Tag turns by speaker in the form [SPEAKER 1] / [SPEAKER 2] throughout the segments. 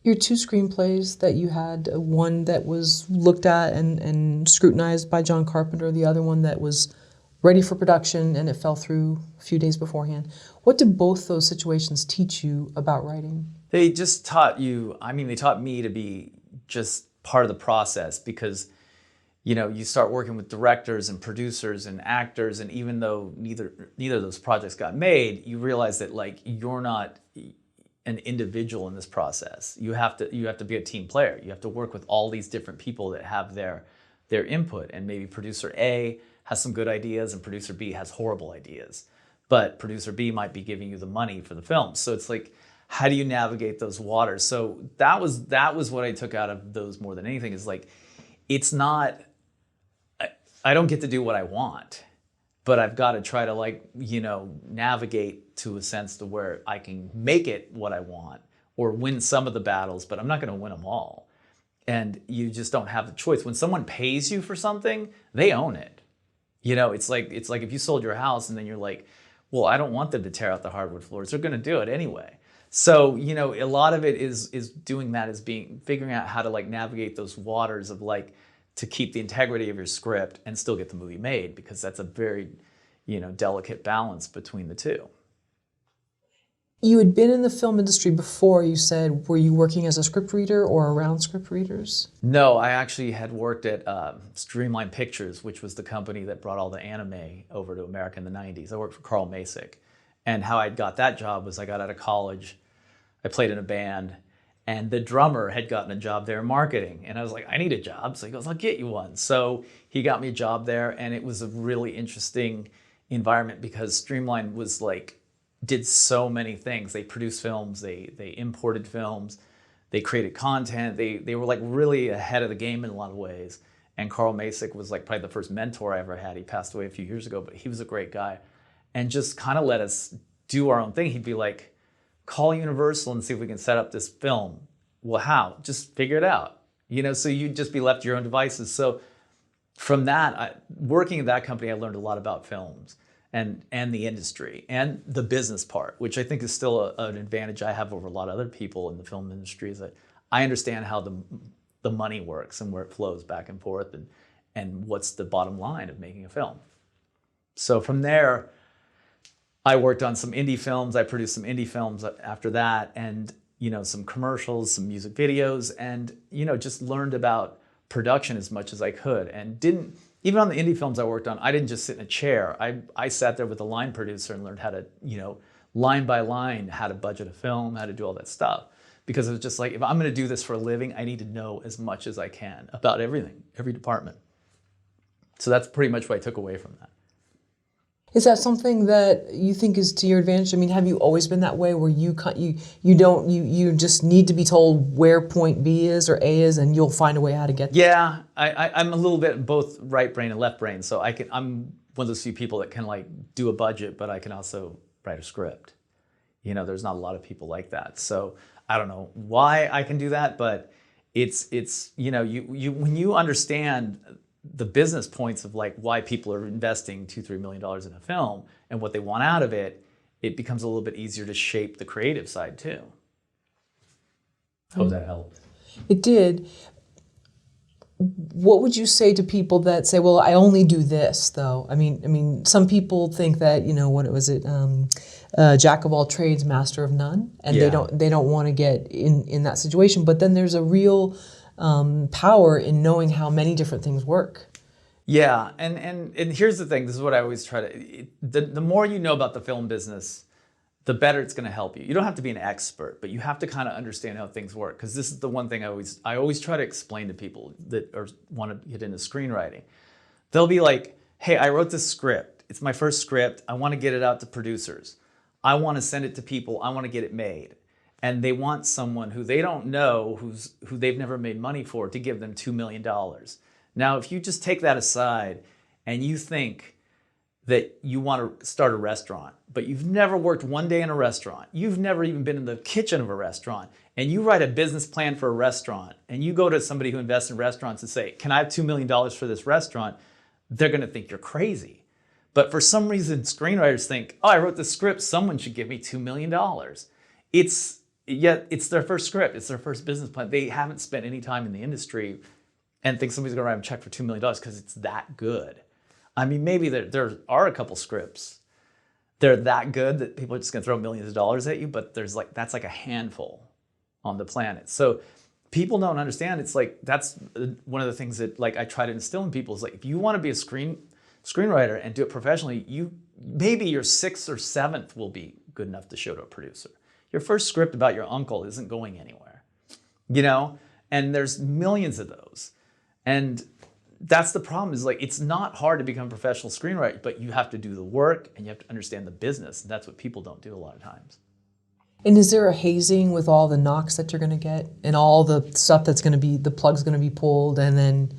[SPEAKER 1] Your two screenplays that you had, one that was looked at and scrutinized by John Carpenter, the other one that was ready for production and it fell through a few days beforehand. What did both those situations teach you about writing?
[SPEAKER 2] They just taught you, they taught me to be just part of the process, because you start working with directors and producers and actors, and even though neither of those projects got made, you realize that like you're not an individual in this process. You have to be a team player. You have to work with all these different people that have their input, and maybe producer A has some good ideas and producer B has horrible ideas, but producer B might be giving you the money for the film. So it's like, how do you navigate those waters? So that was what I took out of those more than anything, is like, it's not, I don't get to do what I want, but I've got to try to navigate to a sense to where I can make it what I want or win some of the battles, but I'm not going to win them all. And you just don't have the choice. When someone pays you for something, they own it. It's like if you sold your house and then you're like, well, I don't want them to tear out the hardwood floors. They're going to do it anyway. So, a lot of it is doing that, is figuring out how to navigate those waters of to keep the integrity of your script and still get the movie made, because that's a very, delicate balance between the two.
[SPEAKER 1] You had been in the film industry before, you said. Were you working as a script reader or around script readers?
[SPEAKER 2] No, I actually had worked at Streamline Pictures, which was the company that brought all the anime over to America in the 90s. I worked for Carl Masick. And how I got that job was I got out of college, I played in a band, and the drummer had gotten a job there in marketing. And I was like, I need a job. So he goes, I'll get you one. So he got me a job there, and it was a really interesting environment because Streamline was did so many things. They produced films, they imported films, they created content. They were really ahead of the game in a lot of ways. And Carl Masick was probably the first mentor I ever had. He passed away a few years ago, but he was a great guy. And just kind of let us do our own thing. He'd be like, call Universal and see if we can set up this film. Well, how? Just figure it out. So you'd just be left to your own devices. So from that, working at that company, I learned a lot about films and the industry and the business part, which I think is still an advantage I have over a lot of other people in the film industry, is that I understand how the money works and where it flows back and forth, and what's the bottom line of making a film. So from there, I worked on some indie films. I produced some indie films after that, and some commercials, some music videos, and just learned about production as much as I could. And even on the indie films I worked on, I didn't just sit in a chair. I sat there with a line producer and learned how to, line by line, how to budget a film, how to do all that stuff. Because it was just like, if I'm going to do this for a living, I need to know as much as I can about everything, every department. So that's pretty much what I took away from that.
[SPEAKER 1] Is that something that you think is to your advantage? I mean, have you always been that way, where you just need to be told where point B is or A is, and you'll find a way how to get there?
[SPEAKER 2] Yeah, I'm a little bit both right brain and left brain. So I'm one of those few people that can do a budget, but I can also write a script. There's not a lot of people like that. So I don't know why I can do that, but it's when you understand the business points of why people are investing $2-3 million in a film and what they want out of it, it becomes a little bit easier to shape the creative side too. Hope that helped.
[SPEAKER 1] It did. What would you say to people that say, well, I only do this though? I mean, some people think that, what was it? Jack of all trades, master of none. And
[SPEAKER 2] yeah.
[SPEAKER 1] they don't want to get in that situation. But then there's a real power in knowing how many different things work.
[SPEAKER 2] Yeah, and here's the thing. This is what I always try to. The more you know about the film business, the better it's going to help you. You don't have to be an expert, but you have to kind of understand how things work. Because this is the one thing I always try to explain to people that want to get into screenwriting. They'll be like, "Hey, I wrote this script. It's my first script. I want to get it out to producers. I want to send it to people. I want to get it made." And they want someone who they don't know, who they've never made money for, to give them $2 million. Now, if you just take that aside and you think that you want to start a restaurant, but you've never worked one day in a restaurant, you've never even been in the kitchen of a restaurant, and you write a business plan for a restaurant, and you go to somebody who invests in restaurants and say, can I have $2 million for this restaurant? They're going to think you're crazy. But for some reason, screenwriters think, oh, I wrote the script, someone should give me $2 million. yet it's their first script, it's their first business plan. They haven't spent any time in the industry and think somebody's gonna write them a check for $2 million because it's that good. I mean, maybe there are a couple scripts, they're that good that people are just gonna throw millions of dollars at you, but that's like a handful on the planet. So people don't understand. It's like, that's one of the things that like I try to instill in people is like, if you want to be a screenwriter and do it professionally, maybe your 6th or 7th will be good enough to show to a producer. Your first script about your uncle isn't going anywhere, you know? And there's millions of those. And that's the problem, is like, it's not hard to become a professional screenwriter, but you have to do the work and you have to understand the business. And that's what people don't do a lot of times.
[SPEAKER 1] And is there a hazing with all the knocks that you're going to get and all the stuff that's going to be, the plug's going to be pulled and then...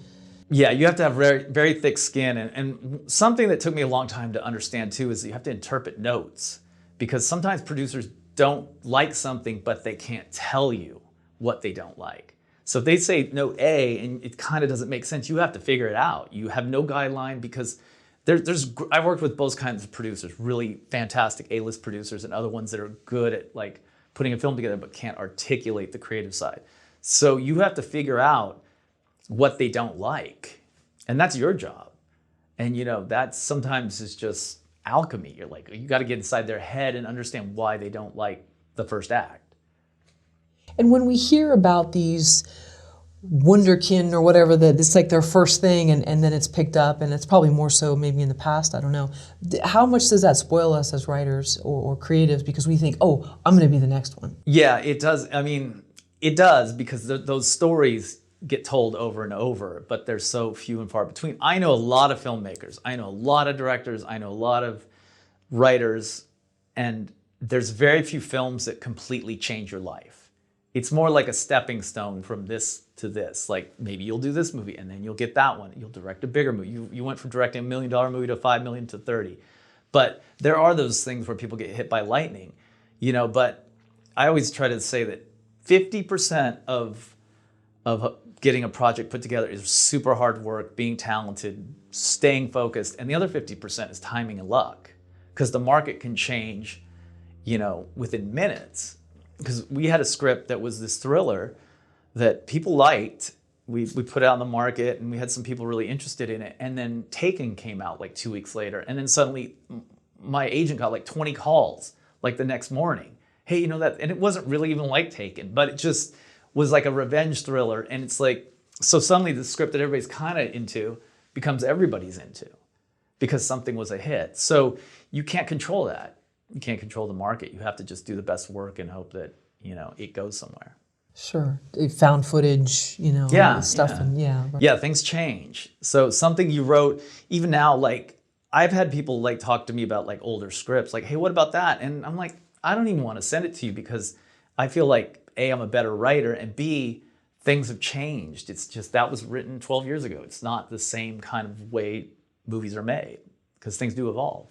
[SPEAKER 2] Yeah, you have to have very, very thick skin. And something that took me a long time to understand too is you have to interpret notes, because sometimes producers don't like something, but they can't tell you what they don't like. So if they say note A and it kind of doesn't make sense, you have to figure it out. You have no guideline, because I've worked with both kinds of producers, really fantastic A-list producers and other ones that are good at like putting a film together but can't articulate the creative side. So you have to figure out what they don't like, and that's your job. And you know, that sometimes is just alchemy. You're like, you got to get inside their head and understand why they don't like the first act.
[SPEAKER 1] And when we hear about these wunderkind or whatever, that it's like their first thing and then it's picked up, and it's probably more so maybe in the past, I don't know. How much does that spoil us as writers or creatives, because we think, oh, I'm going to be the next one?
[SPEAKER 2] Yeah, it does. I mean, it does, because those stories get told over and over, but they're so few and far between. I know a lot of filmmakers, I know a lot of directors, I know a lot of writers, and there's very few films that completely change your life. It's more like a stepping stone from this to this. Like, maybe you'll do this movie and then you'll get that one. You'll direct a bigger movie. You went from directing $1 million movie to $5 million to 30. But there are those things where people get hit by lightning, you know, but I always try to say that 50% of getting a project put together is super hard work, being talented, staying focused. And the other 50% is timing and luck, because the market can change, you know, within minutes. Because we had a script that was this thriller that people liked. We put it out on the market and we had some people really interested in it. And then Taken came out like 2 weeks later. And then suddenly my agent got like 20 calls like the next morning. Hey, you know that, and it wasn't really even like Taken, but it just was like a revenge thriller. And it's like, so suddenly the script that everybody's kind of into becomes everybody's into, because something was a hit. So you can't control that. You can't control the market. You have to just do the best work and hope that, you know, it goes somewhere.
[SPEAKER 1] Sure. Found footage, you know, stuff.
[SPEAKER 2] Yeah.
[SPEAKER 1] And
[SPEAKER 2] yeah, things change. So something you wrote, even now, like I've had people like talk to me about like older scripts, like, hey, what about that? And I'm like, I don't even want to send it to you, because I feel like A, I'm a better writer, and B, things have changed. It's just, that was written 12 years ago. It's not the same kind of way movies are made, because things do evolve.